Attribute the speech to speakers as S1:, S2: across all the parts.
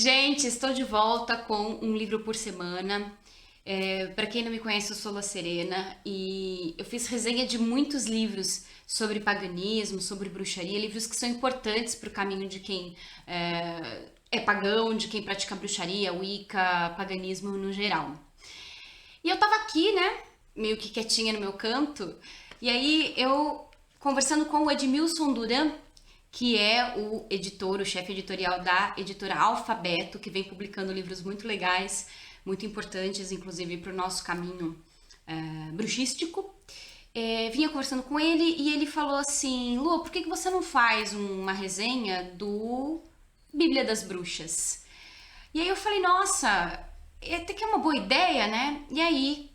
S1: Gente, estou de volta com um livro por semana. Para quem não me conhece, eu sou La Serena e eu fiz resenha de muitos livros sobre paganismo, sobre bruxaria, livros que são importantes para o caminho de quem é pagão, de quem pratica bruxaria, Wicca, paganismo no geral. E eu tava aqui, né, meio que quietinha no meu canto, e aí eu conversando com o Edmilson Duran, que é o editor, o chefe editorial da editora Alfabeto, que vem publicando livros muito legais, muito importantes, inclusive para o nosso caminho bruxístico. Vinha conversando com ele e ele falou assim: Lu, por que você não faz uma resenha do Bíblia das Bruxas? E aí eu falei, nossa, até que é uma boa ideia, né? E aí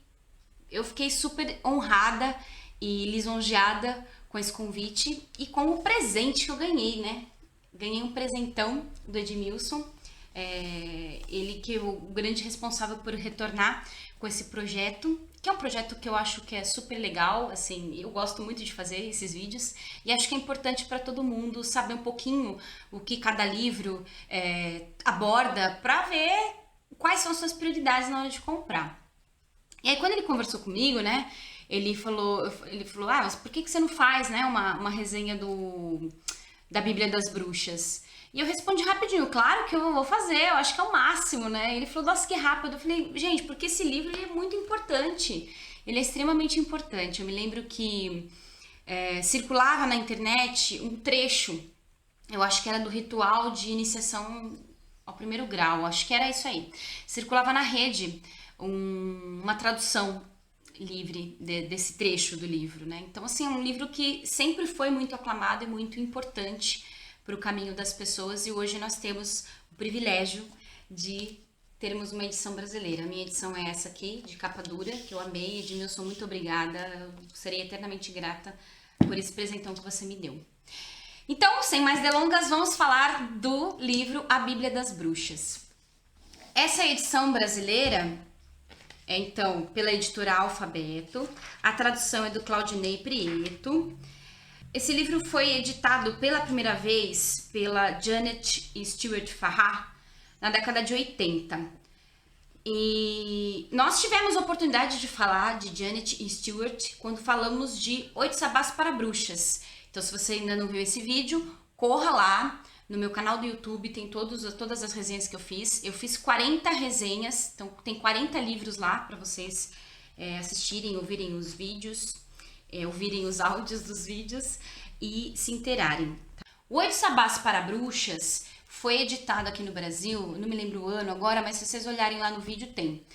S1: eu fiquei super honrada e lisonjeada com esse convite e com o presente que eu ganhei, né? Ganhei um presentão do Edmilson, ele que é o grande responsável por retornar com esse projeto, que é um projeto que eu acho que é super legal, assim, eu gosto muito de fazer esses vídeos e acho que é importante para todo mundo saber um pouquinho o que cada livro aborda para ver quais são as suas prioridades na hora de comprar. E aí quando ele conversou comigo, né, ele falou, mas por que você não faz, né, uma resenha da Bíblia das Bruxas? E eu respondi rapidinho, claro que eu vou fazer, eu acho que é o máximo, né? Ele falou, nossa, que rápido. Eu falei, gente, porque esse livro ele é muito importante, ele é extremamente importante. Eu me lembro que circulava na internet um trecho, eu acho que era do ritual de iniciação ao primeiro grau, acho que era isso aí. Circulava na rede uma tradução livre desse trecho do livro, né? Então, assim, é um livro que sempre foi muito aclamado e muito importante para o caminho das pessoas e hoje nós temos o privilégio de termos uma edição brasileira. A minha edição é essa aqui, de capa dura, que eu amei. Edmilson, muito obrigada. Eu serei eternamente grata por esse presentão que você me deu. Então, sem mais delongas, vamos falar do livro A Bíblia das Bruxas. Essa edição brasileira então, pela editora Alfabeto, a tradução é do Claudinei Prieto. Esse livro foi editado pela primeira vez pela Janet Stewart Farrar na década de 80. E nós tivemos a oportunidade de falar de Janet Stewart quando falamos de 8 Sabás para Bruxas. Então, se você ainda não viu esse vídeo, corra lá. No meu canal do YouTube tem todas as resenhas que eu fiz. Eu fiz 40 resenhas, então tem 40 livros lá para vocês assistirem, ouvirem os vídeos, ouvirem os áudios dos vídeos e se inteirarem. O 8 Sabás para Bruxas foi editado aqui no Brasil, não me lembro o ano agora, mas se vocês olharem lá no vídeo tem.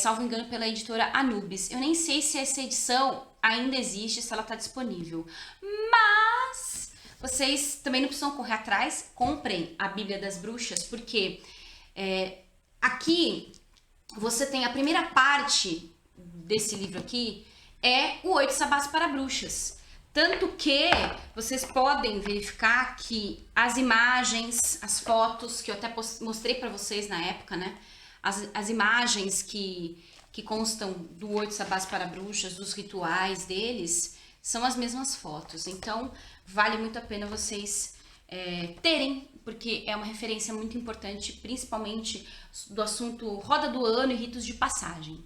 S1: Salvo engano, pela editora Anubis. Eu nem sei se essa edição ainda existe, se ela está disponível. Mas vocês também não precisam correr atrás, comprem a Bíblia das Bruxas, porque aqui você tem a primeira parte desse livro aqui, é o 8 Sabás para Bruxas. Tanto que vocês podem verificar que as imagens, as fotos, que eu até mostrei para vocês na época, né? As imagens que constam do 8 Sabás para Bruxas, dos rituais deles, são as mesmas fotos. Então, vale muito a pena vocês terem, porque é uma referência muito importante, principalmente do assunto Roda do Ano e ritos de passagem.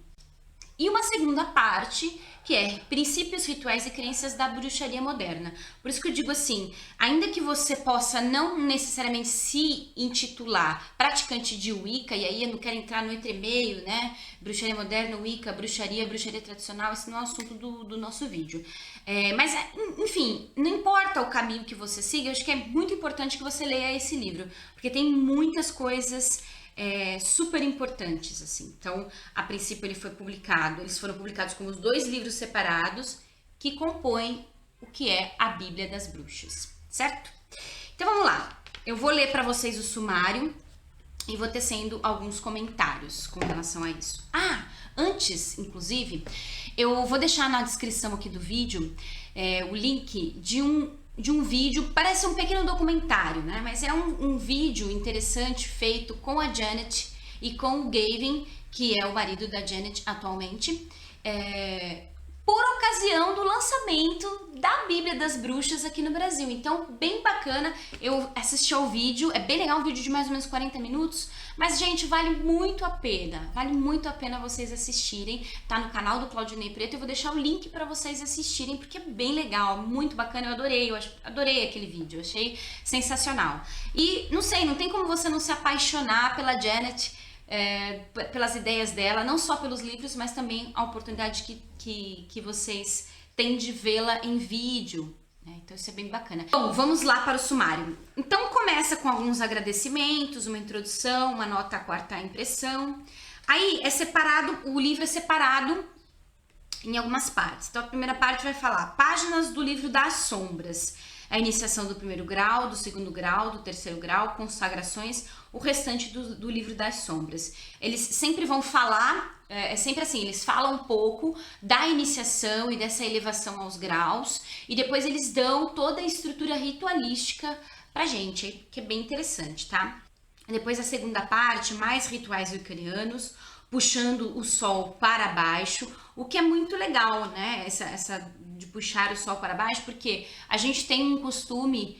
S1: E uma segunda parte, que é princípios, rituais e crenças da bruxaria moderna. Por isso que eu digo assim, ainda que você possa não necessariamente se intitular praticante de Wicca, e aí eu não quero entrar no entremeio, né? Bruxaria moderna, Wicca, bruxaria tradicional, esse não é o assunto do nosso vídeo. Mas, enfim, não importa o caminho que você siga, eu acho que é muito importante que você leia esse livro, porque tem muitas coisas super importantes, assim. Então, a princípio eles foram publicados como os 2 livros separados que compõem o que é a Bíblia das Bruxas, certo? Então, vamos lá. Eu vou ler para vocês o sumário e vou tecendo alguns comentários com relação a isso. Antes, inclusive, eu vou deixar na descrição aqui do vídeo o link de um vídeo, parece um pequeno documentário, né? Mas é um vídeo interessante feito com a Janet e com o Gavin, que é o marido da Janet atualmente, por ocasião do lançamento da Bíblia das Bruxas aqui no Brasil. Então, bem bacana, eu assisti ao vídeo, é bem legal, um vídeo de mais ou menos 40 minutos, mas, gente, vale muito a pena vocês assistirem, tá no canal do Claudinei Preto, eu vou deixar o link pra vocês assistirem, porque é bem legal, muito bacana, eu adorei aquele vídeo, eu achei sensacional. E, não sei, não tem como você não se apaixonar pela Janet, pelas ideias dela, não só pelos livros, mas também a oportunidade que vocês têm de vê-la em vídeo, né? Então isso é bem bacana. Bom, vamos lá para o sumário. Então começa com alguns agradecimentos, uma introdução, uma nota à quarta impressão. Aí o livro é separado em algumas partes. Então a primeira parte vai falar páginas do livro das sombras, a iniciação do primeiro grau, do segundo grau, do terceiro grau, consagrações, o restante do livro das sombras. Eles sempre vão falar, é sempre assim, eles falam um pouco da iniciação e dessa elevação aos graus, e depois eles dão toda a estrutura ritualística pra gente, que é bem interessante, tá? Depois a segunda parte, mais rituais wicanianos, puxando o sol para baixo, o que é muito legal, né? Essa de puxar o sol para baixo, porque a gente tem um costume,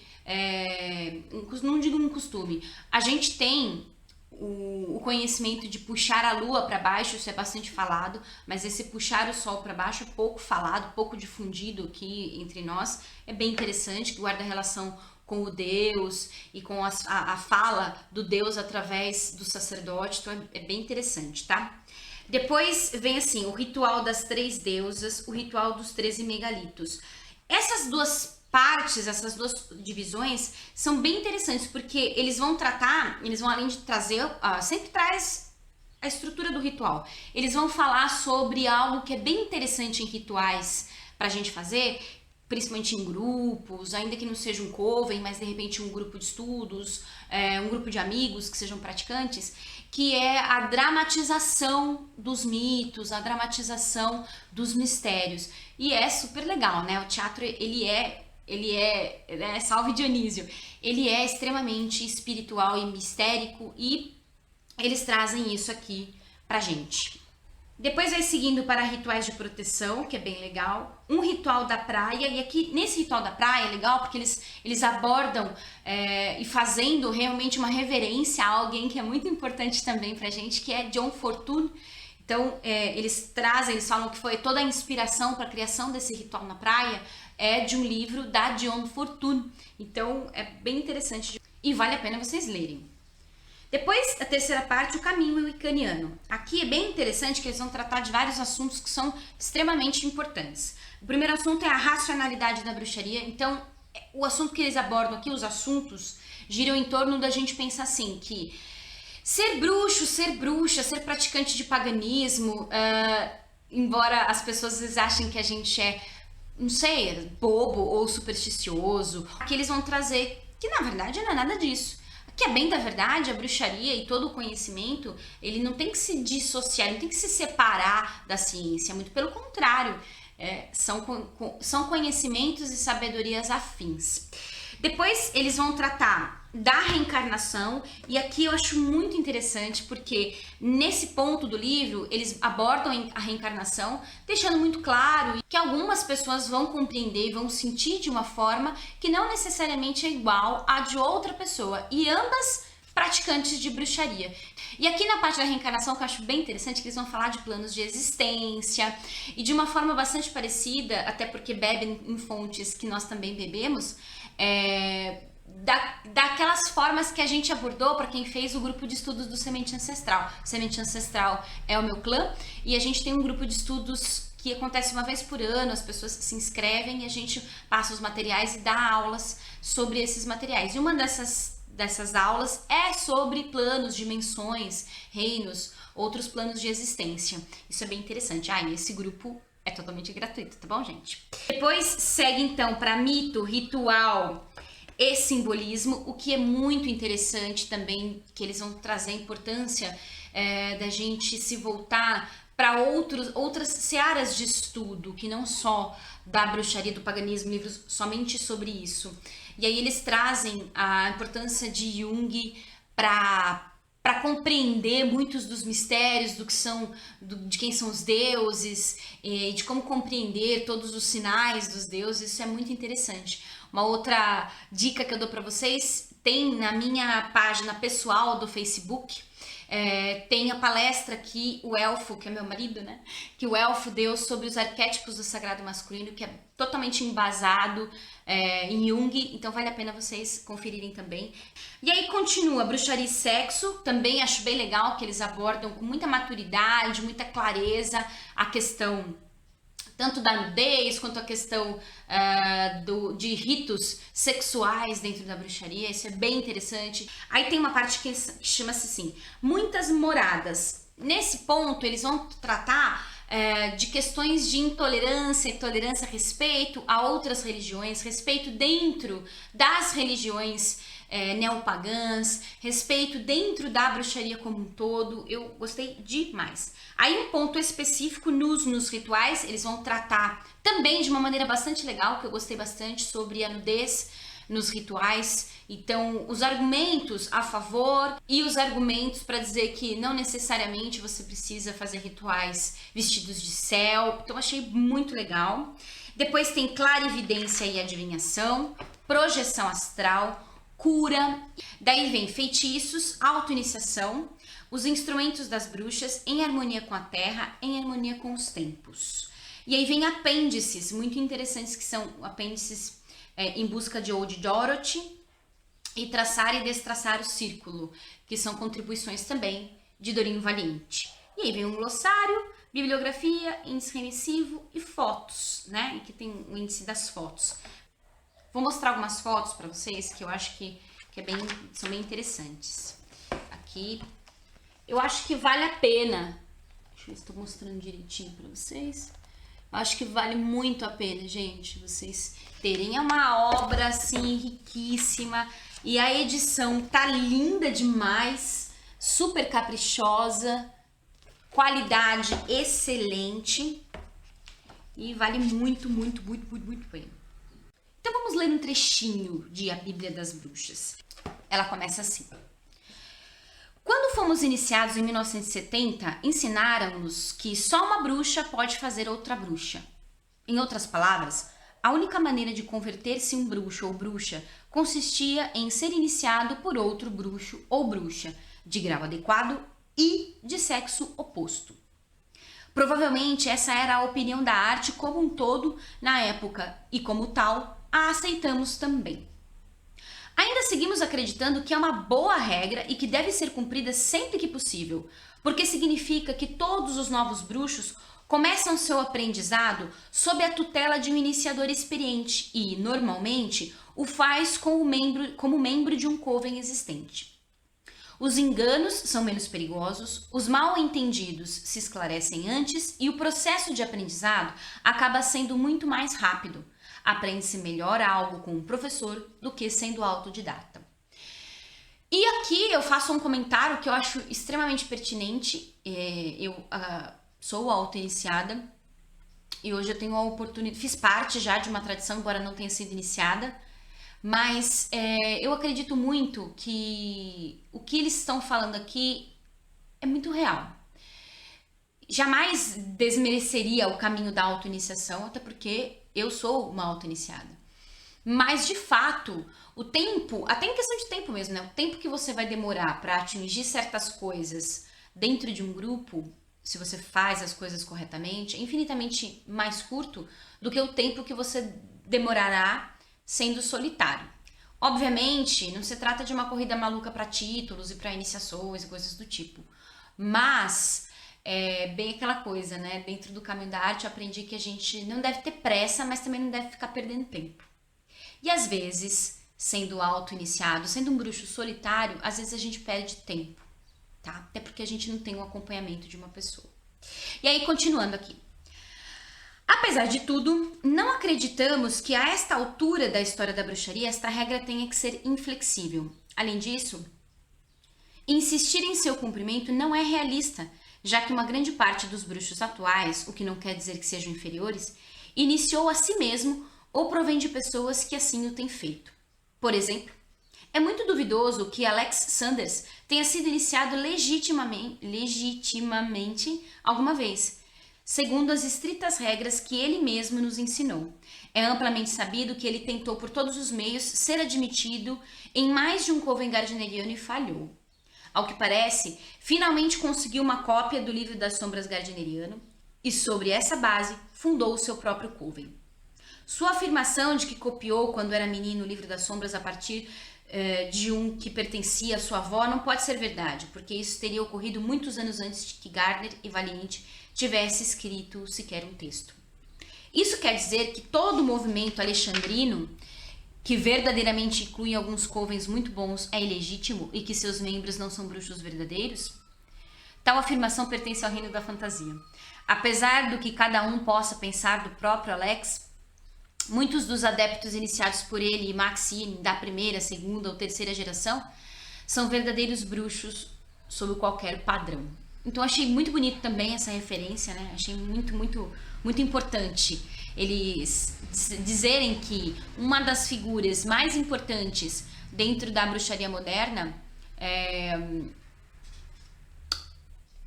S1: não digo um costume, a gente tem o conhecimento de puxar a lua para baixo, isso é bastante falado, mas esse puxar o sol para baixo é pouco falado, pouco difundido aqui entre nós, é bem interessante, que guarda relação com o Deus e com a fala do Deus através do sacerdote, então é bem interessante, tá? Depois vem assim, o ritual das 3 deusas, o ritual dos 13 megalitos. Essas duas partes, essas duas divisões são bem interessantes, porque eles vão além de trazer, sempre traz a estrutura do ritual, eles vão falar sobre algo que é bem interessante em rituais pra gente fazer, principalmente em grupos, ainda que não seja um coven, mas de repente um grupo de estudos, um grupo de amigos que sejam praticantes, que é a dramatização dos mitos, a dramatização dos mistérios. E é super legal, né? O teatro, ele é salve Dionísio, ele é extremamente espiritual e mistérico, e eles trazem isso aqui pra gente. Depois vai seguindo para rituais de proteção, que é bem legal. Um ritual da praia, e aqui nesse ritual da praia é legal porque eles abordam e fazendo realmente uma reverência a alguém que é muito importante também pra gente, que é John Fortune. Então eles falam que foi toda a inspiração para a criação desse ritual na praia é de um livro da John Fortune. Então é bem interessante e vale a pena vocês lerem. Depois, a terceira parte, o caminho wicaniano. Aqui é bem interessante que eles vão tratar de vários assuntos que são extremamente importantes. O primeiro assunto é a racionalidade da bruxaria. Então, o assunto que eles abordam aqui, os assuntos, giram em torno da gente pensar assim, que ser bruxo, ser bruxa, ser praticante de paganismo, embora as pessoas às vezes achem que a gente é, não sei, bobo ou supersticioso, aqui eles vão trazer que na verdade não é nada disso. Que é bem da verdade, a bruxaria e todo o conhecimento, ele não tem que se dissociar, não tem que se separar da ciência, muito pelo contrário, são conhecimentos e sabedorias afins. Depois eles vão tratar da reencarnação, e aqui eu acho muito interessante porque nesse ponto do livro eles abordam a reencarnação, deixando muito claro que algumas pessoas vão compreender e vão sentir de uma forma que não necessariamente é igual à de outra pessoa, e ambas praticantes de bruxaria. E aqui na parte da reencarnação, que eu acho bem interessante, que eles vão falar de planos de existência, e de uma forma bastante parecida, até porque bebem em fontes que nós também bebemos, daquelas formas que a gente abordou para quem fez o grupo de estudos do Semente Ancestral. Semente Ancestral é o meu clã, e a gente tem um grupo de estudos que acontece uma vez por ano, as pessoas se inscrevem e a gente passa os materiais e dá aulas sobre esses materiais. E uma dessas aulas é sobre planos, dimensões, reinos, outros planos de existência. Isso é bem interessante. E esse grupo é totalmente gratuito, tá bom, gente? Depois segue então para mito, ritual e simbolismo, o que é muito interessante também, que eles vão trazer a importância da gente se voltar para outras searas de estudo, que não só da bruxaria, do paganismo, livros somente sobre isso. E aí eles trazem a importância de Jung para para compreender muitos dos mistérios de quem são os deuses, e de como compreender todos os sinais dos deuses. Isso é muito interessante. Uma outra dica que eu dou para vocês, tem na minha página pessoal do Facebook, tem a palestra que o Elfo, que é meu marido, né? Que o Elfo deu sobre os arquétipos do sagrado masculino, que é totalmente embasado em Jung, então vale a pena vocês conferirem também. E aí continua bruxaria e sexo, também acho bem legal que eles abordam com muita maturidade, muita clareza a questão tanto da nudez quanto a questão de ritos sexuais dentro da bruxaria. Isso é bem interessante. Aí tem uma parte que chama-se assim, muitas moradas. Nesse ponto eles vão tratar de questões de intolerância, tolerância, respeito a outras religiões, respeito dentro das religiões neopagãs, respeito dentro da bruxaria como um todo. Eu gostei demais. Aí um ponto específico nos rituais, eles vão tratar também de uma maneira bastante legal, que eu gostei bastante, sobre a nudez nos rituais. Então, os argumentos a favor e os argumentos para dizer que não necessariamente você precisa fazer rituais vestidos de céu. Então, achei muito legal. Depois tem clarividência e adivinhação, projeção astral, cura. Daí vem feitiços, auto-iniciação, os instrumentos das bruxas em harmonia com a terra, em harmonia com os tempos. E aí vem apêndices, muito interessantes, que são apêndices em busca de Old Dorothy e traçar e destraçar o círculo, que são contribuições também de Dorinho Valiente. E aí vem um glossário, bibliografia, índice remissivo e fotos, né? E que tem o índice das fotos. Vou mostrar algumas fotos para vocês que eu acho que são bem interessantes. Aqui, eu acho que vale a pena. Deixa eu ver se estou mostrando direitinho para vocês. Eu acho que vale muito a pena, gente, vocês terem. É uma obra, assim, riquíssima. E a edição tá linda demais, super caprichosa, qualidade excelente. E vale muito, muito, muito, muito, muito bem. Então vamos ler um trechinho de A Bíblia das Bruxas. Ela começa assim. Quando fomos iniciados em 1970, ensinaram-nos que só uma bruxa pode fazer outra bruxa. Em outras palavras, a única maneira de converter-se um bruxo ou bruxa consistia em ser iniciado por outro bruxo ou bruxa, de grau adequado e de sexo oposto. Provavelmente essa era a opinião da arte como um todo na época e, como tal, a aceitamos também. Ainda seguimos acreditando que é uma boa regra e que deve ser cumprida sempre que possível, porque significa que todos os novos bruxos começam seu aprendizado sob a tutela de um iniciador experiente e, normalmente, o faz como membro de um coven existente. Os enganos são menos perigosos, os mal-entendidos se esclarecem antes e o processo de aprendizado acaba sendo muito mais rápido. Aprende-se melhor algo com um professor do que sendo autodidata. E aqui eu faço um comentário que eu acho extremamente pertinente. Eu sou auto-iniciada e hoje eu tenho a oportunidade, fiz parte já de uma tradição, embora não tenha sido iniciada, mas eu acredito muito que o que eles estão falando aqui é muito real. Jamais desmereceria o caminho da auto-iniciação, até porque eu sou uma auto-iniciada. Mas, de fato, o tempo, até em questão de tempo mesmo, né? O tempo que você vai demorar para atingir certas coisas dentro de um grupo, se você faz as coisas corretamente, é infinitamente mais curto do que o tempo que você demorará sendo solitário. Obviamente, não se trata de uma corrida maluca para títulos e para iniciações e coisas do tipo. Mas é bem aquela coisa, né? Dentro do caminho da arte eu aprendi que a gente não deve ter pressa, mas também não deve ficar perdendo tempo. E às vezes, sendo auto-iniciado, sendo um bruxo solitário, às vezes a gente perde tempo, tá? Até porque a gente não tem o acompanhamento de uma pessoa. E aí, continuando aqui. Apesar de tudo, não acreditamos que a esta altura da história da bruxaria esta regra tenha que ser inflexível. Além disso, insistir em seu cumprimento não é realista, já que uma grande parte dos bruxos atuais, o que não quer dizer que sejam inferiores, iniciou a si mesmo ou provém de pessoas que assim o têm feito. Por exemplo, É muito duvidoso que Alex Sanders tenha sido iniciado legitimamente alguma vez, segundo as estritas regras que ele mesmo nos ensinou. É amplamente sabido que ele tentou por todos os meios ser admitido em mais de um coven gardneriano e falhou. Ao que parece, finalmente conseguiu uma cópia do Livro das Sombras Gardneriano e, sobre essa base, fundou o seu próprio coven. Sua afirmação de que copiou quando era menino o Livro das Sombras a partir de um que pertencia à sua avó não pode ser verdade, porque isso teria ocorrido muitos anos antes de que Gardner e Valiente tivesse escrito sequer um texto. Isso quer dizer que todo o movimento alexandrino, que verdadeiramente inclui alguns covens muito bons, é ilegítimo e que seus membros não são bruxos verdadeiros? Tal afirmação pertence ao reino da fantasia. Apesar do que cada um possa pensar do próprio Alex, muitos dos adeptos iniciados por ele e Maxine da primeira, segunda ou terceira geração são verdadeiros bruxos sob qualquer padrão. Então achei muito bonito também essa referência, né? Achei muito importante eles dizerem que uma das figuras mais importantes dentro da bruxaria moderna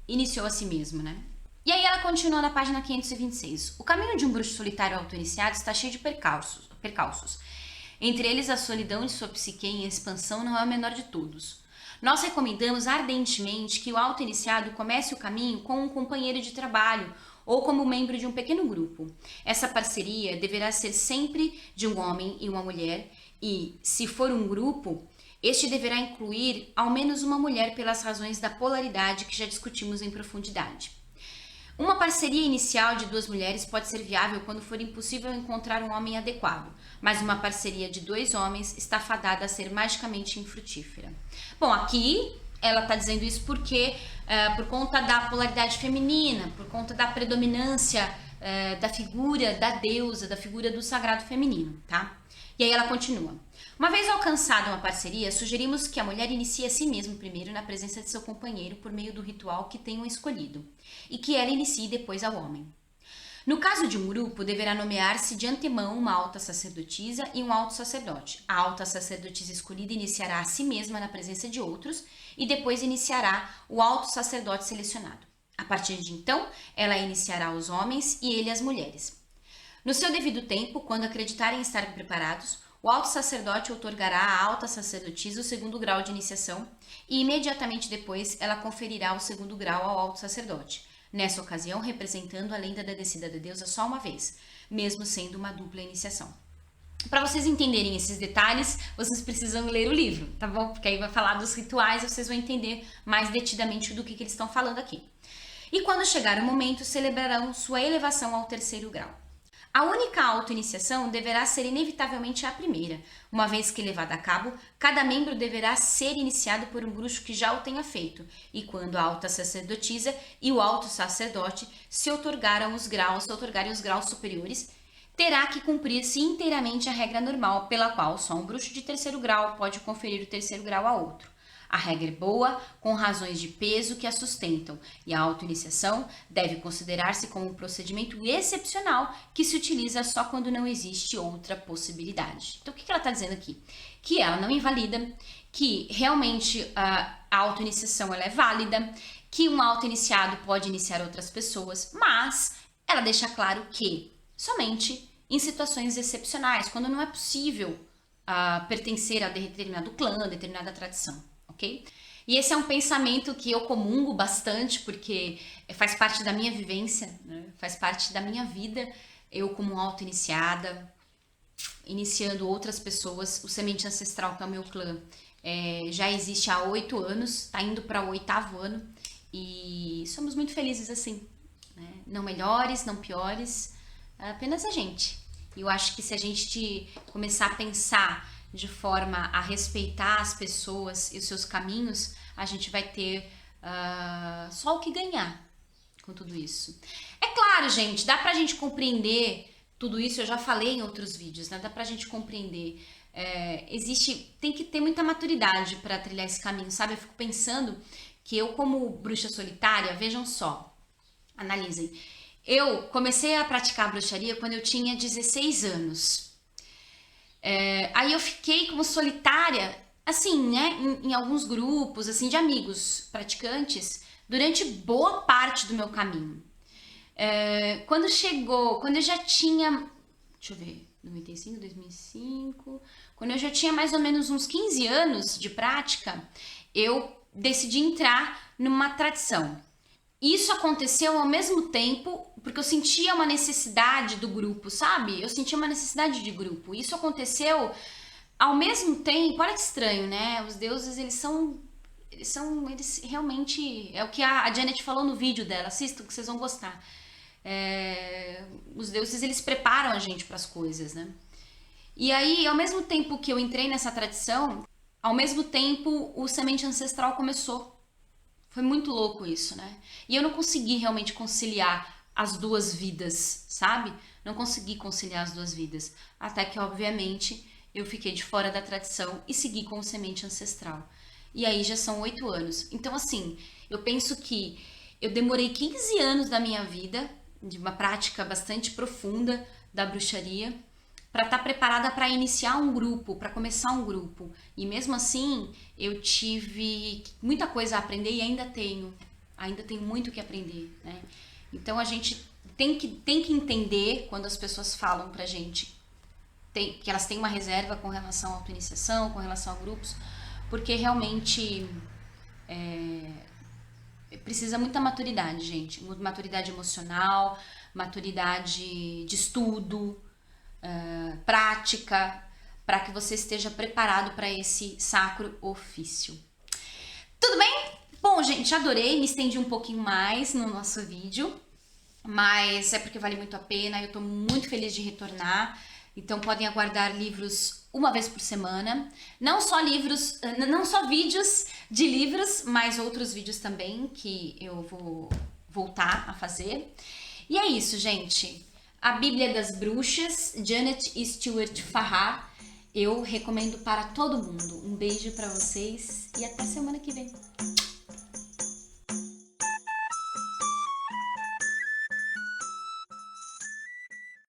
S1: iniciou a si mesmo, né? E aí ela continua na página 526. O caminho de um bruxo solitário auto-iniciado está cheio de percalços. Entre eles, a solidão de sua psique em expansão não é o menor de todos. Nós recomendamos ardentemente que o auto-iniciado comece o caminho com um companheiro de trabalho ou como membro de um pequeno grupo. Essa parceria deverá ser sempre de um homem e uma mulher e, se for um grupo, este deverá incluir ao menos uma mulher pelas razões da polaridade que já discutimos em profundidade. Uma parceria inicial de 2 mulheres pode ser viável quando for impossível encontrar um homem adequado, mas uma parceria de 2 homens está fadada a ser magicamente infrutífera. Bom, aqui ela está dizendo isso porque por conta da polaridade feminina, por conta da predominância da figura da deusa, da figura do sagrado feminino, tá? E aí ela continua. Uma vez alcançada uma parceria, sugerimos que a mulher inicie a si mesma primeiro na presença de seu companheiro por meio do ritual que tenham escolhido, e que ela inicie depois ao homem. No caso de um grupo, deverá nomear-se de antemão uma alta sacerdotisa e um alto sacerdote. A alta sacerdotisa escolhida iniciará a si mesma na presença de outros e depois iniciará o alto sacerdote selecionado. A partir de então, ela iniciará os homens e ele as mulheres. No seu devido tempo, quando acreditarem estar preparados, o alto sacerdote outorgará à alta sacerdotisa o 2º grau de iniciação e imediatamente depois ela conferirá o 2º grau ao alto sacerdote, nessa ocasião representando a lenda da descida da deusa só uma vez, mesmo sendo uma dupla iniciação. Para vocês entenderem esses detalhes, vocês precisam ler o livro, tá bom? Porque aí vai falar dos rituais e vocês vão entender mais detidamente do que eles estão falando aqui. E quando chegar o momento, celebrarão sua elevação ao 3º grau. A única auto-iniciação deverá ser inevitavelmente a primeira, uma vez que levada a cabo, cada membro deverá ser iniciado por um bruxo que já o tenha feito, e quando a alta sacerdotisa e o alto sacerdote se outorgarem os graus superiores, terá que cumprir-se inteiramente a regra normal, pela qual só um bruxo de 3º grau pode conferir o 3º grau a outro. A regra é boa, com razões de peso que a sustentam, e a auto-iniciação deve considerar-se como um procedimento excepcional que se utiliza só quando não existe outra possibilidade. Então, o que ela está dizendo aqui? Que ela não invalida, que realmente a auto-iniciação ela é válida, que um auto-iniciado pode iniciar outras pessoas, mas ela deixa claro que somente em situações excepcionais, quando não é possível pertencer a determinado clã, determinada tradição. Ok? E esse é um pensamento que eu comungo bastante, porque faz parte da minha vivência, né? Faz parte da minha vida, eu como auto-iniciada, iniciando outras pessoas. O Semente Ancestral, que é o meu clã, já existe há 8 anos, está indo para o 8º ano, e somos muito felizes assim, né? Não melhores, não piores, apenas a gente. E eu acho que se a gente começar a pensar de forma a respeitar as pessoas e os seus caminhos, a gente vai ter só o que ganhar com tudo isso. É claro, gente, dá pra gente compreender tudo isso, eu já falei em outros vídeos, né? Dá pra gente compreender. Tem que ter muita maturidade para trilhar esse caminho, sabe? Eu fico pensando que eu, como bruxa solitária, vejam só, analisem. Eu comecei a praticar bruxaria quando eu tinha 16 anos. Aí eu fiquei como solitária assim, né, em alguns grupos, assim, de amigos praticantes, durante boa parte do meu caminho. Quando eu já tinha, deixa eu ver, 95, 2005, quando eu já tinha mais ou menos uns 15 anos de prática, eu decidi entrar numa tradição. Isso aconteceu ao mesmo tempo, porque eu sentia uma necessidade do grupo, sabe? Eu sentia uma necessidade de grupo. Isso aconteceu ao mesmo tempo, olha que estranho, né? Os deuses, eles realmente, é o que a Janet falou no vídeo dela, assistam que vocês vão gostar. Os deuses, eles preparam a gente para as coisas, né? E aí, ao mesmo tempo que eu entrei nessa tradição, ao mesmo tempo o Semente Ancestral começou. Foi muito louco isso, né? E eu não consegui realmente conciliar as duas vidas, sabe? Não consegui conciliar as duas vidas. Até que, obviamente, eu fiquei de fora da tradição e segui com o Semente Ancestral. E aí já são 8 anos. Então, assim, eu penso que eu demorei 15 anos da minha vida, de uma prática bastante profunda da bruxaria, para estar preparada para iniciar um grupo, para começar um grupo. E mesmo assim, eu tive muita coisa a aprender e ainda tenho muito o que aprender, né? Então a gente tem que entender quando as pessoas falam pra gente que elas têm uma reserva com relação à autoiniciação, com relação a grupos, porque realmente precisa muita maturidade, gente. Maturidade emocional, maturidade de estudo, prática, para que você esteja preparado para esse sacro ofício. Tudo bem? Bom, gente, adorei, me estendi um pouquinho mais no nosso vídeo, mas é porque vale muito a pena, eu tô muito feliz de retornar, então podem aguardar livros uma vez por semana, não só vídeos de livros, mas outros vídeos também que eu vou voltar a fazer. E é isso, gente. A Bíblia das Bruxas, Janet Stewart Farrar, eu recomendo para todo mundo. Um beijo para vocês e até semana que vem.